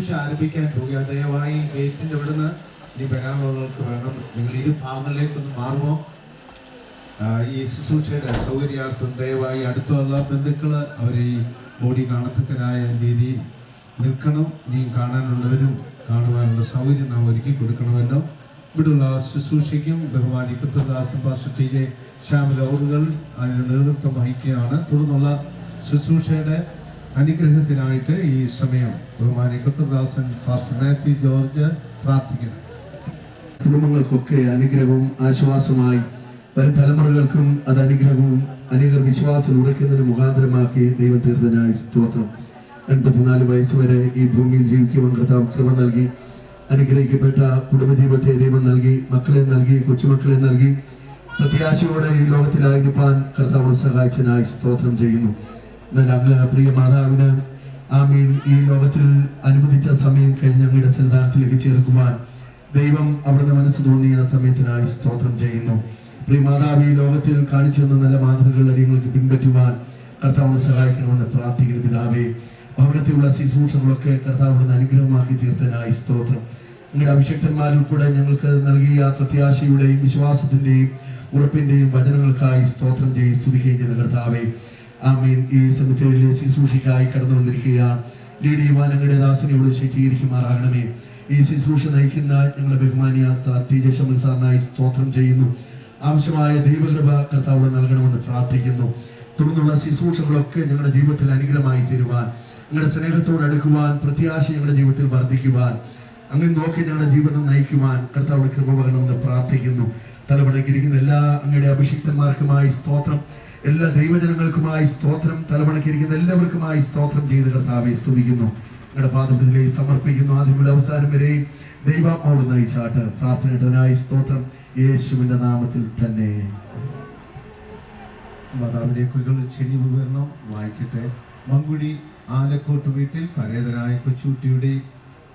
ശുശ്രൂഷ ആരംഭിക്കാൻ പോവുകയാണ്. ദയവായി ഗേറ്റിൻ്റെ ഇവിടുന്ന് ഇനി വരാനുള്ളവർക്ക് വേണം, നിങ്ങൾ ഈ ഭാഗങ്ങളിലേക്കൊന്ന് മാറുമോ? ഈ ശുശ്രൂഷയുടെ സൗകര്യാർത്ഥം ദയവായി അടുത്തുള്ള ബന്ധുക്കൾ അവരെ ഈ ബോഡി കാണത്തക്കരായ രീതിയിൽ നിൽക്കണം. ഇനിയും കാണാനുള്ളവരും കാണുവാനുള്ള സൗകര്യം നാം ഒരുക്കി കൊടുക്കണമല്ലോ. ഇവിടെയുള്ള ശുശ്രൂഷയ്ക്കും ബഹുമാനി കൃത്യദാസൻ പാസ്റ്റർ ടി ജെ ശ്യാമലോറുകൾ അതിന് നേതൃത്വം വഹിക്കുകയാണ്. തുടർന്നുള്ള ശുശ്രൂഷയുടെ അനുഗ്രഹത്തിനായിട്ട് ഈ സമയം ബഹുമാനി കൃത്യദാസൻ പാസ്റ്റർ മാത്യു ജോർജ് പ്രാർത്ഥിക്കുന്നു. കുടുംബങ്ങൾക്കൊക്കെ അനുഗ്രഹവും ആശ്വാസമായി വരും തലമുറകൾക്കും അത് അനുഗ്രഹവും അനേകർ വിശ്വാസം ഉറയ്ക്കുന്നതിന് മുഖാന്തരമാക്കി ദൈവം തീർത്തനായി സ്തോത്രം. 84 വയസ്സ് വരെ ഈ ഭൂമിയിൽ ജീവിക്കുവാൻ കർത്താവ് കൃപ നൽകി. അനുഗ്രഹിക്കപ്പെട്ട കുടുംബജീവിതത്തെ ദൈവം നൽകി, മക്കളെ നൽകി, കൊച്ചുമക്കളെ നൽകി. പ്രത്യാശയോടെ ഈ ലോകത്തിലായിരിക്കാൻ കർത്താവ് സഹായിച്ചതിനായി സ്തോത്രം ചെയ്യുന്നു. എന്നാൽ അങ്ങ് പ്രിയ മാതാവിന് ആമീൻ ഈ ലോകത്തിൽ അനുവദിച്ച സമയം കഴിഞ്ഞ് അങ്ങയുടെ സന്നിധാനത്തിലേക്ക് ചേർക്കുവാൻ ദൈവം അവിടുന്ന് മനസ്സ് തോന്നിയ സമയത്തിനായി സ്തോത്രം ചെയ്യുന്നു. പ്രിയ മാതാവ് ഈ ലോകത്തിൽ കാണിച്ചു തന്ന നല്ല മാതൃകകൾ അടിയങ്ങൾക്ക് പിൻപറ്റുവാൻ കർത്താവിനെ സഹായിക്കണമെന്ന് പ്രാർത്ഥിക്കുന്ന പിതാവേ, ഭവനത്തിലുള്ള ശുശ്രൂഷകളൊക്കെ കർത്താവിന് അനുഗ്രഹമാക്കി തീർത്തനായി സ്തോത്രം. നിങ്ങളുടെ അഭിഷിക്തന്മാരിൽ കൂടെ ഞങ്ങൾക്ക് നൽകിയ പ്രത്യാശയുടെയും വിശ്വാസത്തിന്റെയും ഉറപ്പിന്റെയും വചനങ്ങൾക്കായി സ്തോത്രം ചെയ്ത് സ്തുതിക്കുകയും ചെയ്യുന്ന കർത്താവേ, ആമേൻ. ഈ സെമിത്തേരിയിലെ ശുശ്രൂഷയ്ക്കായി കടന്നു വന്നിരിക്കുകയാണ്. ലീഡിയുവാൻ ഞങ്ങളുടെ ദാസനയോട് ശക്തീകരിക്കുമാറാകണമേ. ഈ ശുശ്രൂഷ നയിക്കുന്ന ഞങ്ങളുടെ ബഹുമാനിയ സാർ ടി ജെ ഷമൽ സാറിനായി സ്തോത്രം ചെയ്യുന്നു. ആവശ്യമായ ദൈവകൃപ കർത്താവ് നൽകണമെന്ന് പ്രാർത്ഥിക്കുന്നു. തുടർന്നുള്ള ശുശ്രൂഷകളൊക്കെ ഞങ്ങളുടെ ജീവിതത്തിൽ അനുഗ്രഹമായി തീരുവാൻ, ഞങ്ങളുടെ സ്നേഹത്തോട് അടുക്കുവാൻ, പ്രത്യാശ ഞങ്ങളുടെ ജീവിതത്തിൽ വർദ്ധിക്കുവാൻ, അങ്ങനെ നോക്കി ഞങ്ങളുടെ ജീവിതം നയിക്കുവാൻ കർത്താവ് കൃപ നൽകണമെന്ന് പ്രാർത്ഥിക്കുന്നു. തലമുറക്കിരിക്കുന്ന എല്ലാ അങ്ങയുടെ അഭിഷിക്തന്മാർക്കുമായി സ്തോത്രം, എല്ലാ ദൈവജനങ്ങൾക്കുമായി സ്തോത്രം, തലമുറക്കിരിക്കുന്ന എല്ലാവർക്കുമായി സ്തോത്രം ചെയ്ത് കർത്താവെ സ്തുതിക്കുന്നു. ഞങ്ങളുടെ പാദത്തിലേക്ക് സമർപ്പിക്കുന്നു. ആദ്യം മുതൽ അവസാനം വരെയും ദൈവാത്മാവ് നയിച്ചാട്ട് പ്രാർത്ഥനയിട്ടതിനായി സ്തോത്രം, യേശുവിന്റെ നാമത്തിൽ തന്നെ. മാതാവിന്റെ കുറികൾ ചെരിവ് വിവരണം വായിക്കട്ടെ. മങ്കുഴി ആലക്കോട്ട് വീട്ടിൽ പരേതരായ കൊച്ചുകുട്ടിയുടെയും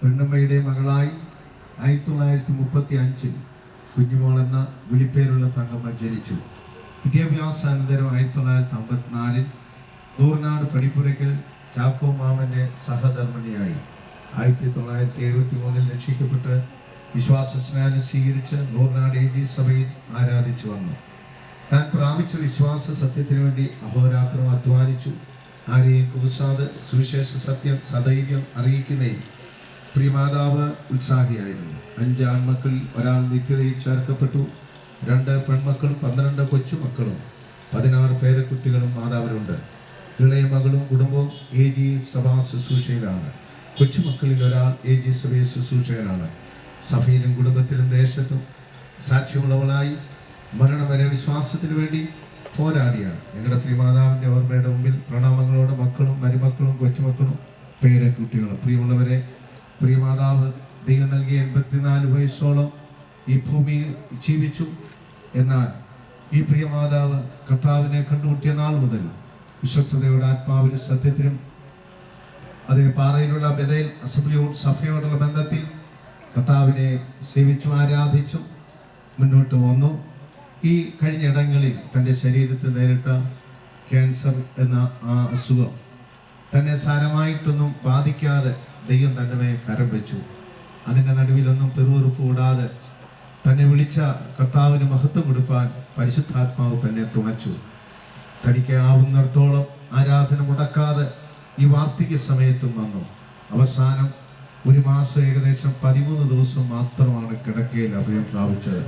പെണ്ണമ്മയുടെയും മകളായി 1935 കുഞ്ഞുമോൾ എന്ന വിളിപ്പേരുള്ള തങ്കമ്മ ജനിച്ചു. വിദ്യാഭ്യാസാനന്തരം 1954 നൂർനാട് പടിപ്പുരയ്ക്കൽ ചാക്കോ മാമന്റെ സഹധർമ്മിണിയായി. 1973 രക്ഷിക്കപ്പെട്ട് വിശ്വാസ സ്നാനം സ്വീകരിച്ച് നൂർനാട് AG സഭയിൽ ആരാധിച്ചു വന്നു. താൻ പ്രാപിച്ച വിശ്വാസ സത്യത്തിനു വേണ്ടി അഹോരാത്രം അധ്വാനിച്ചു. ആരെയും കുറിച്ചാതെ സുവിശേഷ സത്യം സധൈര്യം അറിയിക്കുന്നതിൽ പ്രിയമാതാവ് ഉത്സാഹിയായിരുന്നു. 5 ആൺമക്കളിൽ ഒരാൾ നിത്യതയിൽ ചേർക്കപ്പെട്ടു. 2 പെൺമക്കളും 12 കൊച്ചുമക്കളും 16 പേരക്കുട്ടികളും മാതാവിനുണ്ട്. ഇളയ മകളും കുടുംബവും AG സഭാ ശുശ്രൂഷയിലാണ്. കൊച്ചുമക്കളിൽ ഒരാൾ AG സഭയിൽ ശുശ്രൂഷകനാണ്. സഭയിലും കുടുംബത്തിലും ദേശത്തും സാക്ഷ്യമുള്ളവളായി മരണം വരെ വിശ്വാസത്തിനു വേണ്ടി പോരാടിയ ഞങ്ങളുടെ പ്രിയമാതാവിൻ്റെ ഓർമ്മയുടെ മുമ്പിൽ പ്രണാമങ്ങളോട് മക്കളും മരുമക്കളും കൊച്ചുമക്കളും പേരക്കുട്ടികളും. പ്രിയമുള്ളവരെ, പ്രിയമാതാവ് ദൈവം നൽകിയ 84 വയസ്സോളം ഈ ഭൂമിയിൽ ജീവിച്ചു. എന്നാൽ ഈ പ്രിയമാതാവ് കർത്താവിനെ കണ്ടുമുട്ടിയ നാൾ മുതൽ വിശ്വസ്തയുടെ ആത്മാവിനും സത്യത്തിനും അതേ പാറയിലുള്ള ബഥേൽ സഭയോടുള്ള ബന്ധത്തിൽ കർത്താവിനെ സേവിച്ചും ആരാധിച്ചും മുന്നോട്ട് വന്നു. ഈ കഴിഞ്ഞിടങ്ങളിൽ തൻ്റെ ശരീരത്തിൽ നേരിട്ട ക്യാൻസർ എന്ന ആ അസുഖം തന്നെ സാരമായിട്ടൊന്നും ബാധിക്കാതെ ദൈവം തൻ്റെ മേൽ കരം വെച്ചു. അതിൻ്റെ നടുവിലൊന്നും പെറുവെറുപ്പ് കൂടാതെ തന്നെ വിളിച്ച കർത്താവിന് മഹത്വം കൊടുക്കാൻ പരിശുദ്ധാത്മാവ് തന്നെ തുണച്ചു. തനിക്ക് ആവുന്നിടത്തോളം ആരാധന മുടക്കാതെ ഈ വാർദ്ധക്യ സമയത്തും വന്നു. അവസാനം 1 മാസം ഏകദേശം 13 ദിവസം മാത്രമാണ് കിടക്കയിൽ അഭയം പ്രാപിച്ചത്.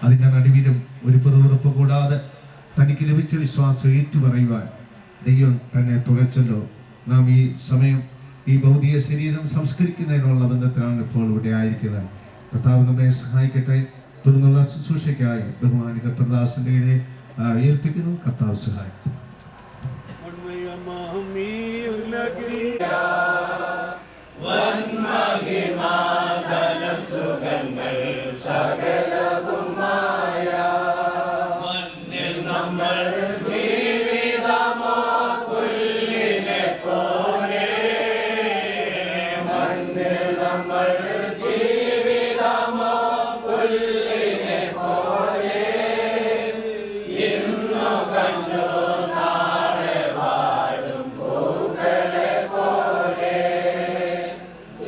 അതിൻ്റെ നടുവിലും ഒരു പെറുവെറുപ്പ് കൂടാതെ തനിക്ക് ലഭിച്ച വിശ്വാസം ഏറ്റുപറയുവാൻ ദൈവം തന്നെ തുണച്ചല്ലോ. നാം ഈ സമയം ഈ ഭൗതിക ശരീരം സംസ്കരിക്കുന്നതിനുള്ള ബന്ധത്തിലാണ് ഇപ്പോൾ ഇവിടെ ആയിരിക്കുന്നത്. കർത്താവ് നമ്മെ സഹായിക്കട്ടെ. തുടർന്നുള്ള ശുശ്രൂഷയ്ക്കായി ബഹുമാനി കർത്തദാസന്റെ കീഴിൽ ഏൽപ്പിക്കുന്നു. കർത്താവ് സഹായിക്കും.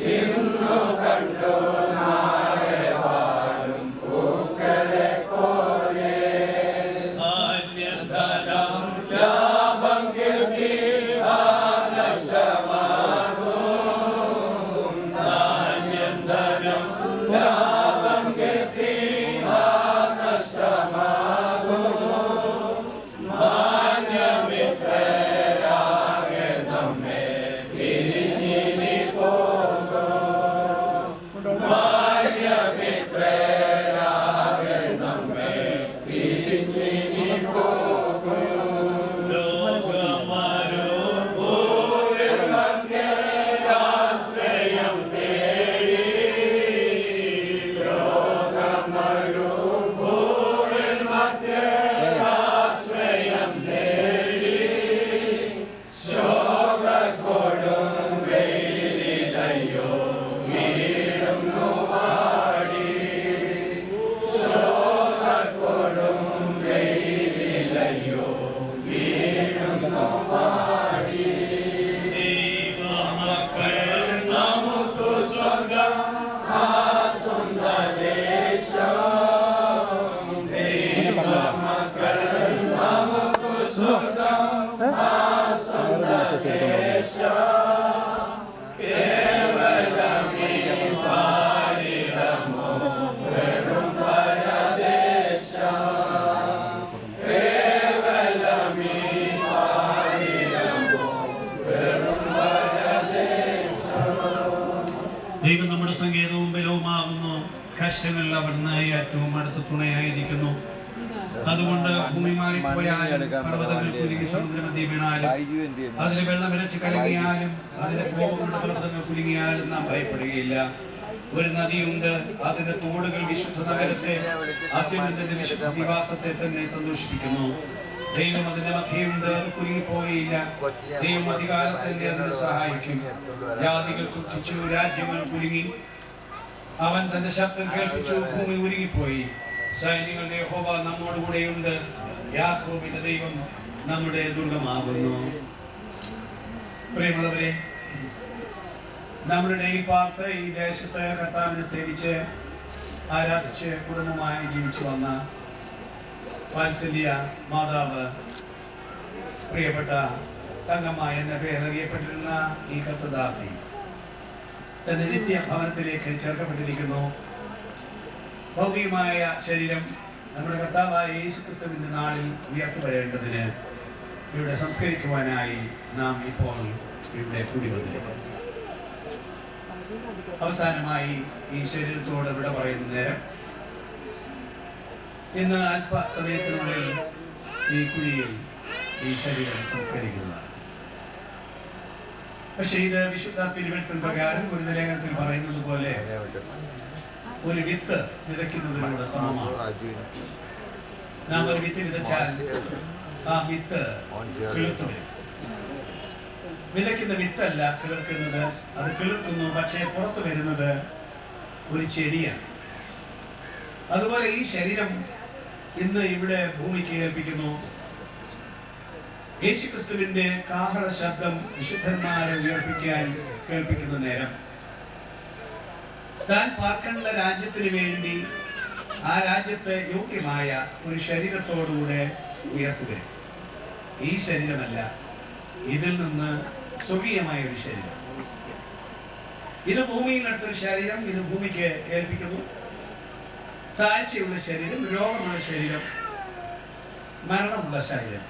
In ദൈവം നമ്മുടെ സങ്കേതവും ബലവുമാകുന്നു. കഷ്ടങ്ങളിൽ അവിടുന്ന് ഏറ്റവും അടുത്ത തുണയായിരിക്കുന്നു. അതുകൊണ്ട് ഭൂമി മാറിപ്പോയാലും പർവ്വതങ്ങൾ കുലുങ്ങി സമുദ്രമധ്യേ വീണാലും അതിലെ വെള്ളം വിരച്ച് കലങ്ങിയാലും അതിന്റെ കോപമുള്ള പർവ്വതങ്ങൾ കുലുങ്ങിയാലും നാം ഭയപ്പെടുകയില്ല. ഒരു നദിയുണ്ട്, അതിന്റെ തോടുകൾ വിശുദ്ധ നഗരത്തെ, അത്യുന്നതന്റെ വിശുദ്ധ നിവാസത്തെ തന്നെ സന്തോഷിപ്പിക്കുന്നു. ദൈവം അതിന്റെ മധ്യയുണ്ട്, അത് കുലുങ്ങിപ്പോവുകയില്ല. ദൈവം അധികാരത്തെ തന്നെ അതിനെ സഹായിക്കും. ജാതികൾ കുത്തിച്ചു, രാജ്യങ്ങൾ കുലുങ്ങി. അവൻ തന്റെ ശബ്ദം കേൾപ്പിച്ചു, ഭൂമി ഉരുകിപ്പോയി. സൈന്യങ്ങളുടെ യഹോവ നമ്മോടുകൂടെയുണ്ട്. യാക്കോബിന്റെ ദൈവം നമ്മുടെ ദുർഗമാകുന്നു. പ്രിയമുള്ളവരെ, നമ്മുടെ ഈ പാർത്ത് ഈ ദേശത്ത് കർത്താവിനെ സേവിച്ച് ആരാധിച്ച് കുടുംബമായി ജീവിച്ചു വന്ന വാത്സല്യ മാതാവ്, പ്രിയപ്പെട്ട തങ്കമ്മ എന്ന പേരറിയപ്പെട്ടിരുന്ന ഈ കർത്തദാസി തന്റെ നിത്യഭവനത്തിലേക്ക് ചേർക്കപ്പെട്ടിരിക്കുന്നു. ഭൗതികമായ ശരീരം നമ്മുടെ കർത്താവായ യേശുക്രിസ്തുവിന്റെ നാളിൽ ഉയർത്തുവരേണ്ടതിന് ഇവിടെ സംസ്കരിക്കുവാനായി നാം ഇപ്പോൾ ഇവിടെ കൂടി വന്നിരിക്കുന്നു. അവസാനമായി ഈ ശരീരത്തോട് വിട പറയുന്ന നേരം ഇന്ന് അല്പസമയത്തിനുള്ളിൽ ഈ കുഴിയിൽ ഈ ശരീരം സംസ്കരിക്കുന്നതാണ്. പക്ഷെ ഇത് വിശുദ്ധ തിരുവെഴുത്തിൻ പ്രകാരം ഒരു ലേഖനത്തിൽ പറയുന്നത് പോലെ ഒരു വിത്ത് വിതയ്ക്കുന്നതിനോട് സമമാണ്. നാം ഒരു വിത്ത് വിതച്ചാൽ ആ വിത്ത് കിളുത്തു വരും. വിതയ്ക്കുന്ന വിത്തല്ല കിളിർക്കുന്നത്, അത് കിളിർക്കുന്നു, പക്ഷേ പുറത്തു വരുന്നത് ഒരു ചെടിയാണ്. അതുപോലെ ഈ ശരീരം ഇന്ന് ഇവിടെ ഭൂമിക്ക് ഏൽപ്പിക്കുന്നു. യേശുക്രിസ്തുവിന്റെ കാഹള ശബ്ദം വിശുദ്ധന്മാരെ ഉയർപ്പിക്കാൻ കേൾപ്പിക്കുന്ന നേരം താൻ പാർക്കേണ്ട രാജ്യത്തിന് വേണ്ടി ആ രാജ്യത്തെ യോഗ്യമായ ഒരു ശരീരത്തോടുകൂടെ ഉയർത്തുവരും. ഈ ശരീരമല്ല, ഇതിൽ നിന്ന് സ്വർഗീയമായ ഒരു ശരീരം. ഇത് ഭൂമിയിലെടുത്തൊരു ശരീരം, ഇത് ഭൂമിക്ക് ഏൽപ്പിക്കുന്നു. താഴ്ചയുള്ള ശരീരം, രോഗമുള്ള ശരീരം, മരണമുള്ള ശരീരം.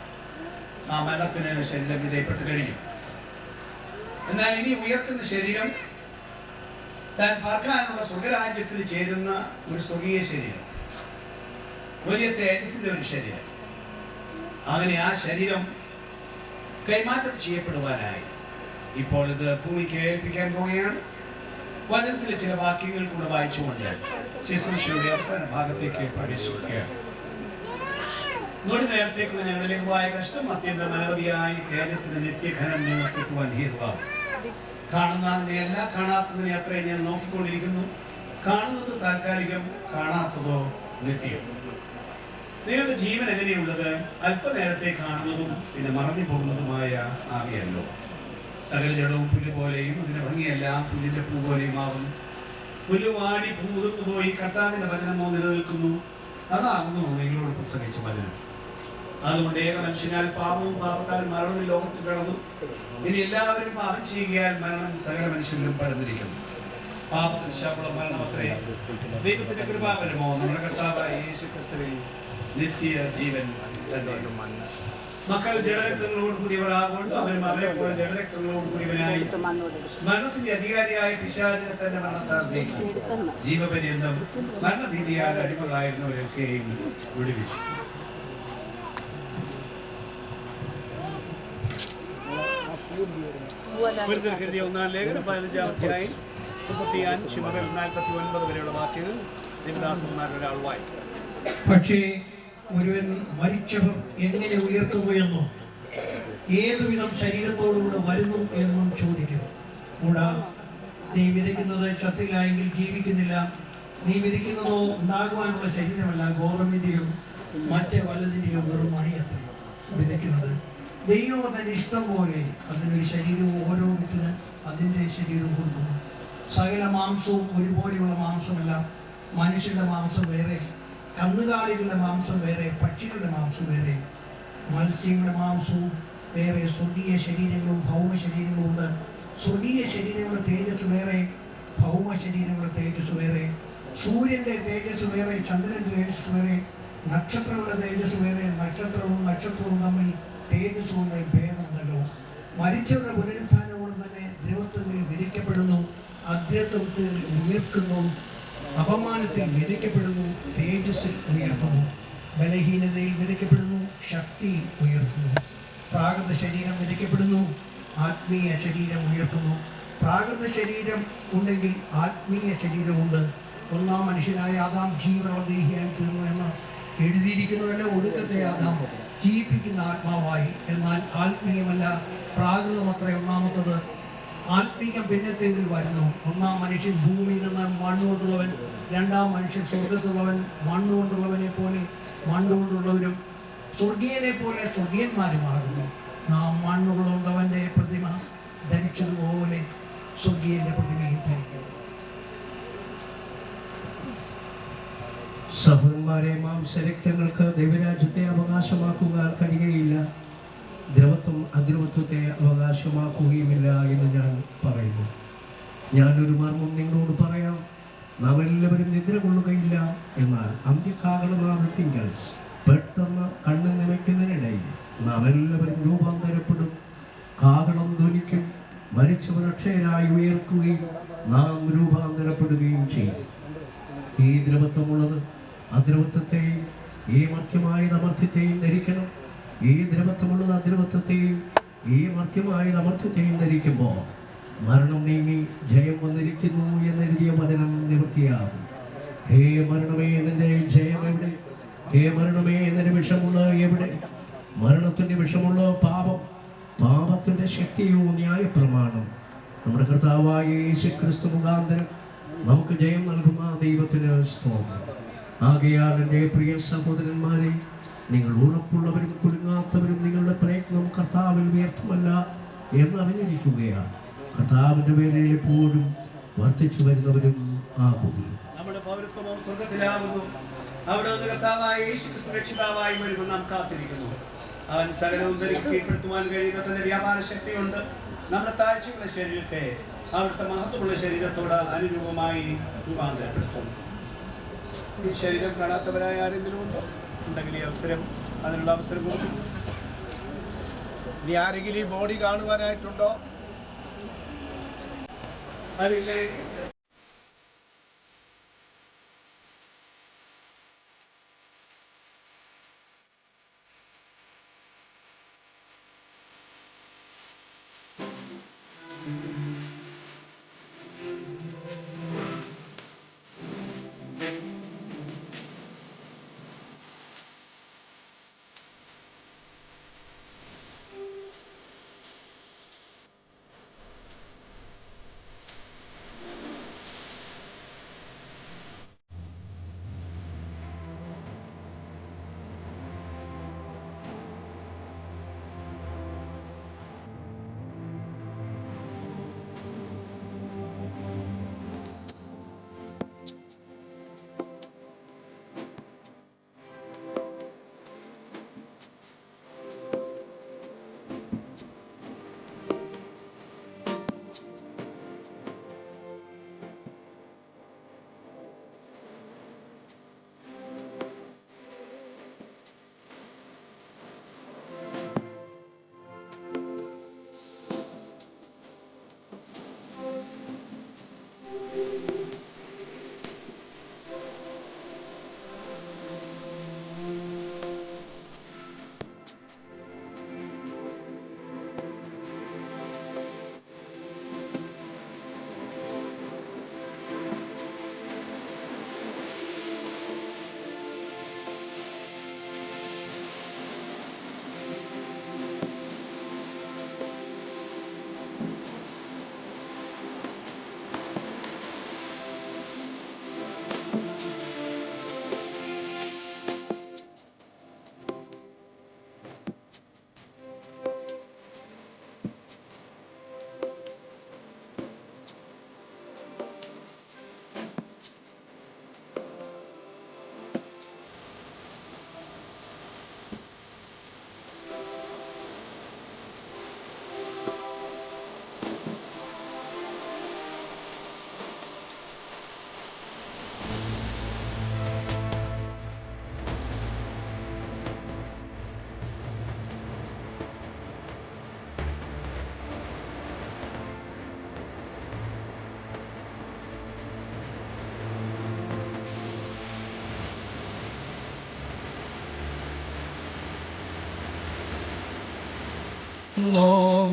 ആ മരണത്തിന് ശരീരം വിധേയപ്പെട്ട് കഴിഞ്ഞു. എന്നാൽ ഇനി ഉയർത്തുന്ന ശരീരം താൻ പാർക്കാനുള്ള സ്വർഗരാജ്യത്തിൽ ചേരുന്ന ഒരു സ്വർഗീയ ശരീരം, വലിയ തേജസ്സിന്റെ ഒരു ശരീരം. അങ്ങനെ ആ ശരീരം കൈമാറ്റം ചെയ്യപ്പെടുവാനായി ഇപ്പോൾ ഇത് ഭൂമിക്ക് ഏൽപ്പിക്കാൻ പോവുകയാണ്. വചനത്തിലെ ചില വാക്യങ്ങൾ കൂടെ വായിച്ചുകൊണ്ട് ശുശ്രൂഷയുടെ അവസാന ഭാഗത്തേക്ക് പ്രവേശിക്കുകയാണ്. നേരത്തേക്കുള്ള ഞങ്ങളിലേക്ക് വായ കഷ്ടം അത്യന്തം അനവധിയായി തേജസ്സിന്റെ നിത്യഘനം ഞങ്ങൾ കിട്ടുവാൻ ഹേതുവാകും. കാണുന്നതിനെയല്ല, കാണാത്തതിനെ അത്രയും ഞാൻ നോക്കിക്കൊണ്ടിരിക്കുന്നു. കാണുന്നത് താൽക്കാലികം, കാണാത്തതോ നിത്യം. നിങ്ങളുടെ ജീവൻ എങ്ങനെയുള്ളത്? അല്പനേരത്തെ കാണുന്നതും പിന്നെ മറഞ്ഞു പോകുന്നതുമായ ആവിയല്ലോ. സകല ജഡവും പുല്ല് പോലെയും അതിന്റെ ഭംഗിയെല്ലാം പുല്ലിന്റെ പൂ പോലെയും ആകുന്നു. പുല്ലുവാടി പൂതുന്നു പോയി കർത്താവിന്റെ വചനമോ നിലനിൽക്കുന്നു. അതാകുന്നു നിങ്ങളോട് പ്രസംഗിച്ച വചനം. അതുകൊണ്ട് ഏക മനുഷ്യനാൽ പാപവും പാപത്താൽ മരണവും ലോകത്തിൽ കിടന്നു. ഇനി എല്ലാവരും പാപം ചെയ്യുകയാൽ മരണം സകല മനുഷ്യരിലും പരന്നിരിക്കുന്നു. പാപത്തിന് ശമ്പളം മരണമത്രേ. ദൈവത്തിന്റെ കൃപാപരമോ നമ്മുടെ കർത്താവായ യേശുക്രിസ്തുവിൽ നിത്യ ജീവൻ തന്നെ. മക്കൾ ജഡരക്തങ്ങളോട് കൂടിയവരാകുമ്പോൾ അവരും അവരെ പോലെ ജഡരക്തങ്ങളോട് കൂടിയവനായി മരണത്തിന്റെ അധികാരിയായ പിശാചിനെ തന്നെ മരണത്താൽ നീക്കി ജീവപര്യന്തം മരണഭീതിയാൽ അടിമകളായിരുന്നവരൊക്കെയും വിടുവിച്ചു. ഒന്നാം ലേഖനം 15-ാം അധ്യായം 35 മുതൽ 49 വരെയുള്ള വാക്യങ്ങൾ ദേവദാസന്മാരുടെ ഒരാൾ വായിക്കും. പക്ഷേ ഒരുവൻ മരിച്ചവർ എങ്ങനെ ഉയർത്തുന്നു എന്നും ഏതുവിധം ശരീരത്തോടുകൂടെ വരുന്നു എന്നും ചോദിക്കും. കൂടാ, നീ വിതയ്ക്കുന്നത് ചത്തില്ല എങ്കിൽ ജീവിക്കുന്നില്ല. നീ വിതയ്ക്കുന്നതോ ഉണ്ടാകുവാനുള്ള ശരീരമല്ല, ഗോതമ്പിന്റെയോ മറ്റേ വലതിന്റെയോ വെറും മണിയത്രേ വിതയ്ക്കുന്നത്. ദൈവം അതിൻ്റെ ഇഷ്ടം പോലെ അതിനൊരു ശരീരവും ഓരോ വിത്തിന് അതിൻ്റെ ശരീരവും കൊടുക്കുന്നു. സകല മാംസവും ഒരുപോലെയുള്ള മാംസമല്ല. മനുഷ്യരുടെ മാംസം വേറെ, കന്നുകാലികളുടെ മാംസം വേറെ, പക്ഷികളുടെ മാംസം വേറെ, മത്സ്യങ്ങളുടെ മാംസവും വേറെ. സ്വർഗീയ ശരീരങ്ങളും ഭൗമ ശരീരങ്ങളും ഉണ്ട്. സ്വർഗീയ ശരീരങ്ങളുടെ തേജസ് വേറെ, ഭൗമ ശരീരങ്ങളുടെ തേജസ് വേറെ. സൂര്യന്റെ തേജസ് വേറെ, ചന്ദ്രന്റെ തേജസ് വേറെ, നക്ഷത്രങ്ങളുടെ തേജസ് വേറെ. നക്ഷത്രവും തമ്മിൽ തേജസ് കൊണ്ട് ഭേദമുണ്ടല്ലോ. മരിച്ചവരുടെ പുനരുത്ഥാനോട് തന്നെ ദ്രവത്വത്തിൽ വിധിക്കപ്പെടുന്നു, അദ്രത്വത്തിൽ ഉയർക്കുന്നു, അപമാനത്തിൽ വിധിക്കപ്പെടുന്നു, തേജസ്സിൽ ഉയർത്തുന്നു, ബലഹീനതയിൽ വിധിക്കപ്പെടുന്നു, ശക്തിയിൽ ഉയർത്തുന്നു. പ്രാകൃത ശരീരം വിധിക്കപ്പെടുന്നു, ആത്മീയ ശരീരം ഉയർത്തുന്നു. പ്രാകൃത ശരീരം ഉണ്ടെങ്കിൽ ആത്മീയ ശരീരമുണ്ട്. ഒന്നാം മനുഷ്യനായ ആദാം ജീവനദേഹിയായി തീർന്നു എന്ന് എഴുതിയിരിക്കുന്നവരുടെ ഒടുക്കത്തെ ആദാം ജീവിപ്പിക്കുന്ന ആത്മാവായി. എന്നാൽ ആത്മീയമല്ല, പ്രാകൃതമത്രേ ഒന്നാമത്തത്. ആത്മീകം പിന്നത്തേതിൽ വരുന്നു. ഒന്നാം മനുഷ്യൻ ഭൂമിയിൽ നിന്ന് മണ്ണുകൊണ്ടുള്ളവൻ, രണ്ടാം മനുഷ്യൻ സ്വർഗത്തുള്ളവൻ മണ്ണുകൊണ്ടുള്ളവനെ പോലെ മണ്ണുകൊണ്ടുള്ളവരും സ്വർഗീയനെ പോലെ സ്വർഗീയന്മാരുമാകുന്നു. നാം മണ്ണുകൊണ്ടുള്ളവന്റെ പ്രതിമ ധരിച്ചതുപോലെ സ്വർഗീയന്റെ പ്രതിമയും ധരിക്കും. സഹോദരന്മാരെ, മാംസരക്തങ്ങൾക്ക് ദൈവരാജ്യത്തെ അവകാശമാക്കുക കഴിയുകയില്ല, ദ്രവത്വം അദ്രവത്വത്തെ അവകാശമാക്കുകയുമില്ല എന്ന് ഞാൻ പറയുന്നു. ഞാനൊരു മർമ്മം നിങ്ങളോട് പറയാം, നാം എല്ലാവരും നിദ്ര കൊള്ളുകയില്ല. എന്നാൽ അന്ത്യകാലനാമത്തിങ്കൽ പെട്ടെന്ന് കണ്ണു നനയ്ക്കുന്നതിനിടയിൽ നാം എല്ലാവരും രൂപാന്തരപ്പെടും. കാഹളം ധ്വനിക്കും, മരിച്ചവർ അക്ഷയരായി ഉയർക്കുകയും നാം രൂപാന്തരപ്പെടുകയും ചെയ്യും. ഈ ദ്രവത്വമുള്ളത് അദ്രവത്വത്തെയും ഈ മർത്യമായത് അമർത്യത്തെയും ധരിക്കണം. ഈ ദ്രവത്വമുള്ളത് അദ്രവത്വത്തെയും ഈ മർത്യമായത് അമർത്യത്തെയും ധരിക്കുമ്പോൾ മരണം നീങ്ങി ജയം വന്നിരിക്കുന്നു എന്നെഴുതിയ വചനം നിവൃത്തിയാകും. ഹേ മരണമേ, നിന്റെ ജയം എവിടെ? ഹേ മരണമേ, നിന്റെ വിഷമുള്ള എവിടെ? മരണത്തിന്റെ വിഷമുള്ള പാപം, പാപത്തിന്റെ ശക്തിയോ ന്യായപ്രമാണം. നമ്മുടെ കർത്താവായ യേശുക്രിസ്തു മുഖാന്തരം നമുക്ക് ജയം നൽകുന്ന ദൈവത്തിന് സ്തോത്രം. ആകയാൽ എൻ്റെ പ്രിയ സഹോദരന്മാരെ, നിങ്ങൾ ഉറപ്പുള്ളവരും കുലുങ്ങാത്തവരും നിങ്ങളുടെ പ്രയത്നം കർത്താവിൽ വ്യർത്ഥമല്ല എന്ന് അറിഞ്ഞിരിക്കുകയാണ്. കർത്താവിൻ്റെ വേലയിൽ എപ്പോഴും വർദ്ധിച്ചു വരുന്നവരും ആകുക. നമ്മുടെ പൗരത്വമോ സ്വർഗത്തിലാകുന്നു. അവിടെ നിന്ന് കർത്താവായ യേശുക്രിസ്തു രക്ഷിതാവായി വരുമ്പോൾ നാം കാത്തിരിക്കുന്നു. അവൻ സകലവും കീഴ്പ്പെടുത്തുവാൻ കഴിയുന്ന തന്റെ വ്യാപാര ശക്തിയുണ്ട്. നമ്മുടെ താഴ്ചയുള്ള ശരീരത്തെ അവിടുത്തെ മഹത്വമുള്ള ശരീരത്തോട് അനുരൂപമായി രൂപാന്തരപ്പെടുത്തുന്നു. ഈ ശരീരം കാണാത്തവരായ ആരെങ്കിലും ഉണ്ടോ? ഉണ്ടെങ്കിൽ ഈ അവസരം, അതിനുള്ള അവസരം കൊടുക്കും. ഇനി ആരെങ്കിലും ഈ ബോഡി കാണുവാനായിട്ടുണ്ടോ? അതില്ലേ?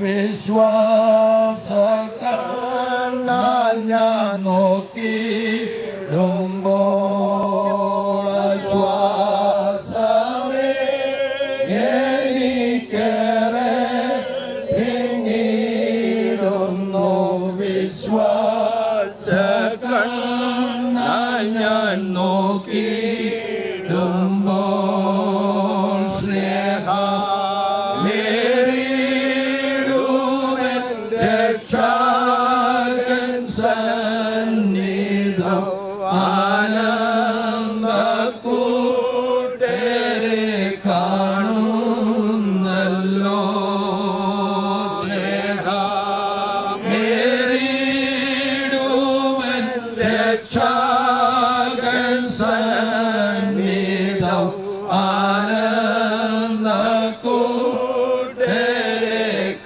വിശ്വാസത്താൽ ഞാൻ നോക്കിയിടുമ്പോൾ ആശ്വാസമേ എനിക്കേറെ പിന്നീടുന്നു വിശ്വാസത്താൽ ഞാൻ നോക്കിയിടുമ്പോൾ സ്നേഹമേറിയിടുമെൻ രക്ഷകൻ സന്നിധം ആനന്ദക്കൂട്ടരെ കാണുന്നല്ലോ സ്നേഹമേറിയിടുമെൻ രക്ഷകൻ സന്നിധം ആനന്ദക്കൂട്ടരെ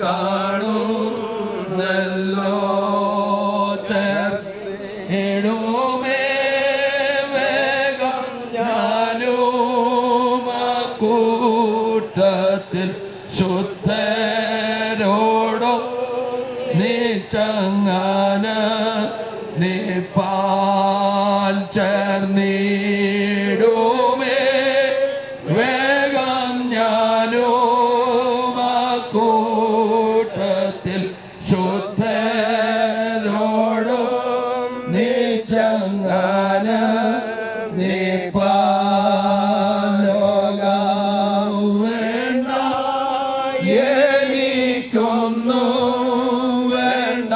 കാണുന്നല്ലോ ചേർന്നിടുമേ വേഗം ഞാനും കൂട്ടത്തിൽ ശുദ്ധരോടും നീ ചങ്ങാന നീ പാൽ ചേർന്നിടുമേ വേഗം ഞാനും കൂട്ടത്തിൽ ശുദ്ധരോടും നീ ചങ്ങാന നീ പാലോകം വേണ്ട എനിക്കൊന്നും വേണ്ട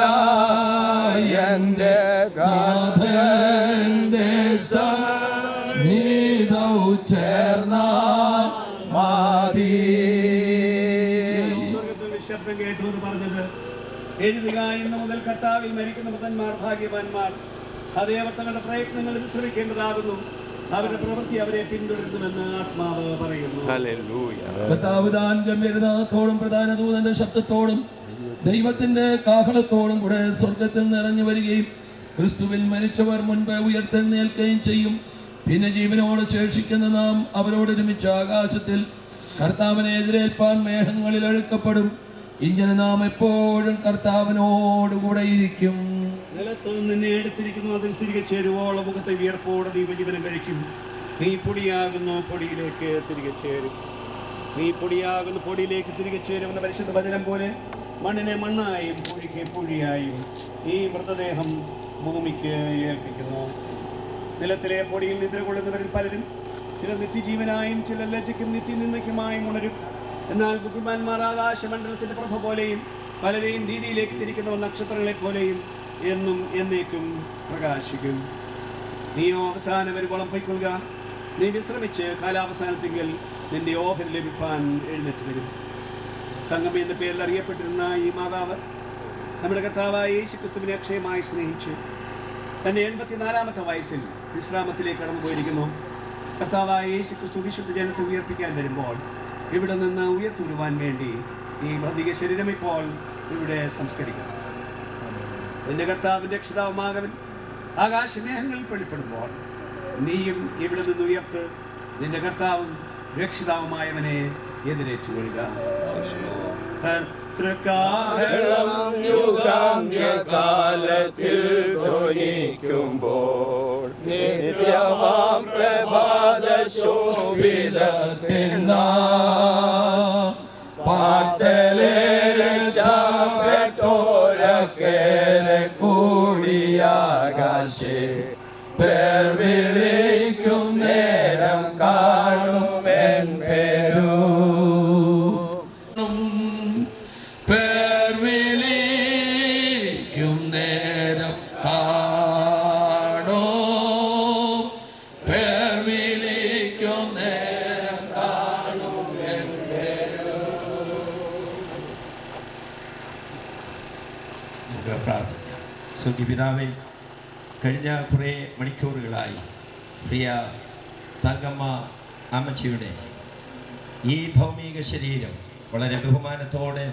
എൻ്റെ ഗാഥന്റെ സന്നിധൗ ചേർന്നാൽ മതി. സ്വർഗ്ഗത്തിൽ ശബ്ദം കേട്ടു എന്ന് പറഞ്ഞത് എഴുതുക. ഇന്ന് മുതൽ കർത്താവിൽ മരിക്കുന്ന മൃതന്മാർ ഭാഗ്യവാന്മാർ. അതേ അവർ തങ്ങളുടെ പ്രയത്നങ്ങൾ വിശ്രമിക്കേണ്ടതാകുന്നു. അവരുടെ പ്രവൃത്തി അവരെ പിന്തുടരുന്നുവെന്ന് ആത്മാവ് പറയുന്നു. കർത്താവ് താൻ ഗംഭീരനാഥത്തോടും പ്രധാന ദൂതന്റെ ശബ്ദത്തോടും ദൈവത്തിന്റെ കാഹളത്തോടും കൂടെ സ്വർഗത്തിൽ നിറഞ്ഞു വരികയും ക്രിസ്തുവിൽ മരിച്ചവർ മുൻപ് ഉയർത്തെഴുന്നേൽക്കുകയും ചെയ്യും. പിന്നെ ജീവനോട് ശേഷിക്കുന്ന നാം അവരോടൊരുമിച്ച് ആകാശത്തിൽ കർത്താവിനെ എതിരേൽപ്പാൻ മേഘങ്ങളിൽ ഒഴുക്കപ്പെടും. ഇങ്ങനെ നാം എപ്പോഴും കർത്താവിനോടുകൂടെ ഇരിക്കും. നിലത്ത് നിന്നെ എടുത്തിരിക്കുന്നു, അതിൽ തിരികെ ചേരുവോളം മുഖത്തെ വിയർപ്പോടെ നീ ഉപജീവനം കഴിക്കും. നീ പൊടിയാകുന്നു, പൊടിയിലേക്ക് തിരികെ ചേരും. നീ പൊടിയാകുന്നു, പൊടിയിലേക്ക് തിരികെ ചേരുമെന്ന പരിശുദ്ധ വചനം പോലെ മണ്ണിനെ മണ്ണായും പൊഴിക്ക് പൊഴിയായും ഈ മൃതദേഹം ഭൂമിക്ക് ഏൽപ്പിക്കുന്നു. നിലത്തിലെ പൊടിയിൽ നിദ്ര കൊള്ളുന്നവരിൽ പലരും ചില നിത്യജീവനായും ചില ലജ്ജയ്ക്കും നിത്യനിന്ദയ്ക്കുമായും ഉണരും. എന്നാൽ ബുദ്ധിമാന്മാർ ആകാശമണ്ഡലത്തിന്റെ പ്രഭ പോലെയും പലരെയും രീതിയിലേക്ക് തിരിക്കുന്ന നക്ഷത്രങ്ങളെ പോലെയും എന്നും എന്നേക്കും പ്രകാശിക്കും. നീയോ അവസാനം വരുവോളം പൊയ്ക്കൊള്ളുക. നീ വിശ്രമിച്ച് കാലാവസാനത്തെങ്കിൽ നിന്റെ ഓഹരി ലഭിപ്പാൻ എഴുന്നേറ്റ് വരും. തങ്കമ്മ എന്ന പേരിൽ അറിയപ്പെട്ടിരുന്ന ഈ മാതാവ് നമ്മുടെ കർത്താവായ യേശുക്രിസ്തുവിനെ അക്ഷയമായി സ്നേഹിച്ച് തന്റെ 84-ാമത്തെ വയസ്സിൽ വിശ്രാമത്തിലേക്ക് കടന്നുപോയിരിക്കുന്നു. കർത്താവായ യേശുക്രിസ്തു വിശുദ്ധ ജനത്തെ ഉയർപ്പിക്കാൻ വരുമ്പോൾ ഇവിടെ നിന്ന് ഉയർത്തുവരുവാൻ വേണ്ടി ഈ ഭൗതിക ശരീരം ഇപ്പോൾ ഇവിടെ സംസ്കരിക്കണം. നിന്റെ കർത്താവിൻ്റെ രക്ഷിതാവുമാകവൻ ആകാശമേഘങ്ങളിൽ വെളിപ്പെടുമ്പോൾ നീയും ഇവിടെ നിന്ന് ഉയർത്ത് നിന്റെ കർത്താവും രക്ഷിതാവുമായവനെ എതിരേറ്റുകൊള്ളുക. യുഗാന്ത്യകാലത്തിൽ ധ്വനിക്കുമ്പോൾ നിത്യമാം പ്രഭാത ശോഭിതത്തിൽ പാട്ടലെ രക്ഷപ്പെട്ടോരക്കേലെ കൂടിയാകാശേ പേർ വിളിക്കും നേരം കാണുമെൻ പേരു പേർ വിളിക്കും നേരം കാണോ പേർ വിളിക്കും നേരം കാണുമെൻ പേരു. പ്രാർത്ഥന. സ്വർഗ്ഗപിതാവേ, കഴിഞ്ഞ കുറേ മണിക്കൂറുകളായി പ്രിയ തങ്കമ്മ അമ്മച്ചിയുടെ ഈ ഭൗമിക ശരീരം വളരെ ബഹുമാനത്തോടെ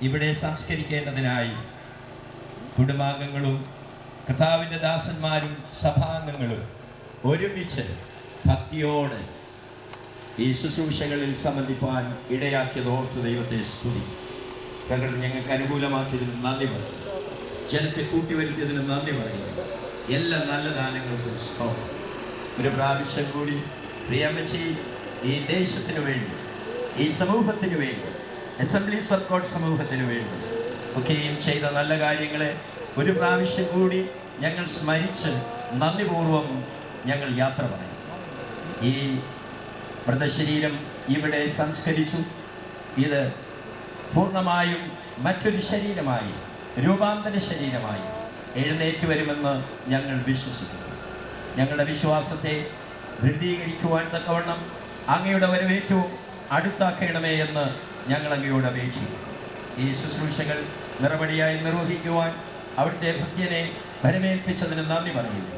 ഇവിടെ സംസ്കരിക്കേണ്ടതിനായി കുടുംബാംഗങ്ങളും കർത്താവിൻ്റെ ദാസന്മാരും സഭാംഗങ്ങളും ഒരുമിച്ച് ഭക്തിയോടെ ഈ ശുശ്രൂഷകളിൽ സംബന്ധിപ്പാൻ ഇടയാക്കിയതോർത്ത് ദൈവത്തെ സ്തുതി. പ്രകൃതി ഞങ്ങൾക്ക് അനുകൂലമാക്കിയതിന് നന്ദി പറയും. ജനത്തെ കൂട്ടിവരുത്തിയതിന് നന്ദി പറയും. എല്ലാ നല്ല ദാനങ്ങൾക്കും സ്തോത്രം. ഒരു പ്രാവശ്യം കൂടി പ്രിയമ്മച്ചി ഈ ദേശത്തിന് വേണ്ടി, ഈ സമൂഹത്തിന് വേണ്ടി, അസംബ്ലീസ് ഓഫ് ഗോഡ് സമൂഹത്തിന് വേണ്ടി ഒക്കെയും ചെയ്ത നല്ല കാര്യങ്ങളെ ഒരു പ്രാവശ്യം കൂടി ഞങ്ങൾ സ്മരിച്ച് നന്ദിപൂർവം ഞങ്ങൾ യാത്ര പറയും. ഈ മൃതശരീരം ഇവിടെ സംസ്കരിച്ചു. ഇത് പൂർണ്ണമായും മറ്റൊരു ശരീരമായി, രൂപാന്തര ശരീരമായി എഴുന്നേറ്റ് വരുമെന്ന് ഞങ്ങൾ വിശ്വസിക്കുന്നു. ഞങ്ങളുടെ വിശ്വാസത്തെ ദൃഢീകരിക്കുവാൻ തക്കവണ്ണം അങ്ങയുടെ വരവേറ്റവും അടുത്താക്കണമേ എന്ന് ഞങ്ങൾ അങ്ങയോട് അപേക്ഷിക്കുന്നു. ഈ ശുശ്രൂഷകൾ നിറപടിയായി നിർവഹിക്കുവാൻ അവിടുത്തെ ഭക്തനെ ഭരമേൽപ്പിച്ചതിന് നന്ദി പറയുന്നു.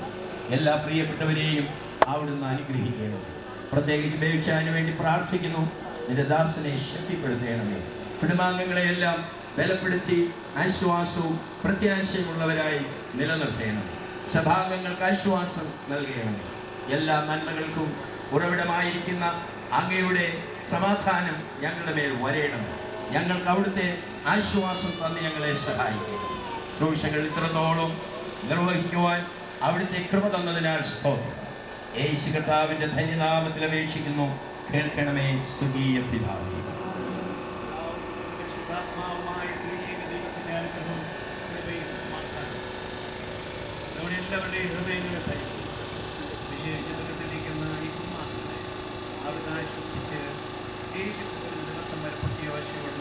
എല്ലാ പ്രിയപ്പെട്ടവരെയും അവിടുന്ന് അനുഗ്രഹിക്കണം. പ്രത്യേകിച്ച് ബേച്ചാന് വേണ്ടി പ്രാർത്ഥിക്കുന്നു. നിന്റെ ദാസനെ ശക്തിപ്പെടുത്തണമേ. കുടുംബാംഗങ്ങളെയെല്ലാം ബലപ്പെടുത്തി ആശ്വാസവും പ്രത്യാശയുമുള്ളവരായി നിലനിർത്തണം. സഭാംഗങ്ങൾക്ക് ആശ്വാസം നൽകണമേ. എല്ലാ നന്മകൾക്കും ഉറവിടമായിരിക്കുന്ന അങ്ങയുടെ സമാധാനം ഞങ്ങളുടെ മേൽ വരയണം. ഞങ്ങൾക്ക് അവിടുത്തെ ആശ്വാസം തന്ന് ഞങ്ങളെ സഹായിക്കണം. ശുശ്രൂഷകൾ ഇത്രത്തോളം നിർവഹിക്കുവാൻ അവിടുത്തെ കൃപ തന്നതിനാൽ സ്തോത്രം. യേശു കർത്താവിന്റെ ധന്യനാമത്തിൽ അപേക്ഷിക്കുന്നു. കേൾക്കണമേ സ്വർഗീയ പിതാവേ. എല്ലാവരുടെയും ഹൃദയങ്ങളെ വിശേഷിച്ചിരിക്കുന്ന ഈ കുമാരനെ അവിടുന്ന് ആശ്വസിച്ച് ദിവസം വരെ പ്രത്യാശയോടെ